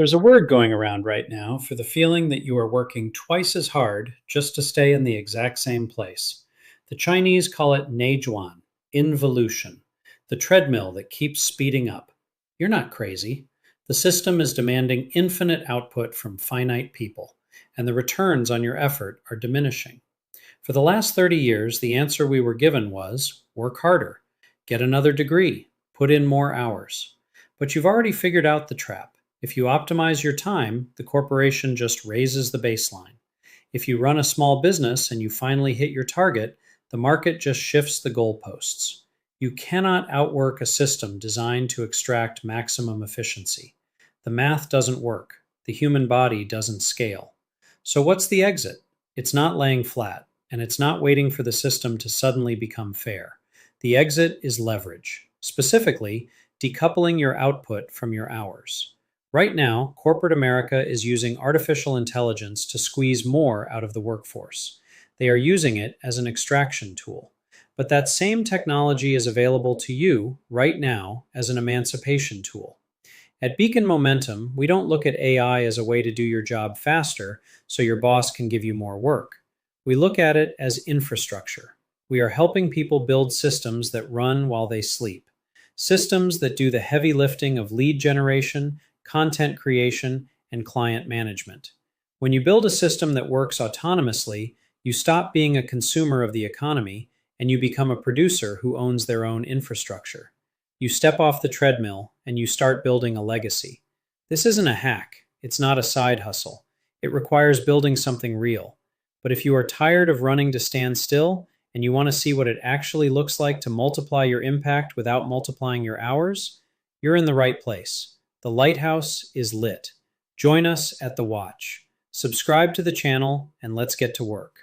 There's a word going around right now for the feeling that you are working twice as hard just to stay in the exact same place. The Chinese call it neijuan, involution, the treadmill that keeps speeding up. You're not crazy. The system is demanding infinite output from finite people, and the returns on your effort are diminishing. For the last 30 years, the answer we were given was work harder, get another degree, put in more hours. But you've already figured out the trap. If you optimize your time, the corporation just raises the baseline. If you run a small business and you finally hit your target, the market just shifts the goalposts. You cannot outwork a system designed to extract maximum efficiency. The math doesn't work. The human body doesn't scale. So what's the exit? It's not laying flat, and it's not waiting for the system to suddenly become fair. The exit is leverage, specifically decoupling your output from your hours. Right now, corporate America is using artificial intelligence to squeeze more out of the workforce. They are using it as an extraction tool. But that same technology is available to you right now as an emancipation tool. At Beacon Momentum, we don't look at AI as a way to do your job faster so your boss can give you more work. We look at it as infrastructure. We are helping people build systems that run while they sleep. Systems that do the heavy lifting of lead generation, content creation, and client management. When you build a system that works autonomously, you stop being a consumer of the economy and you become a producer who owns their own infrastructure. You step off the treadmill and you start building a legacy. This isn't a hack. It's not a side hustle. It requires building something real. But if you are tired of running to stand still and you want to see what it actually looks like to multiply your impact without multiplying your hours, you're in the right place. The Lighthouse is lit. Join us at the watch. Subscribe to the channel and let's get to work.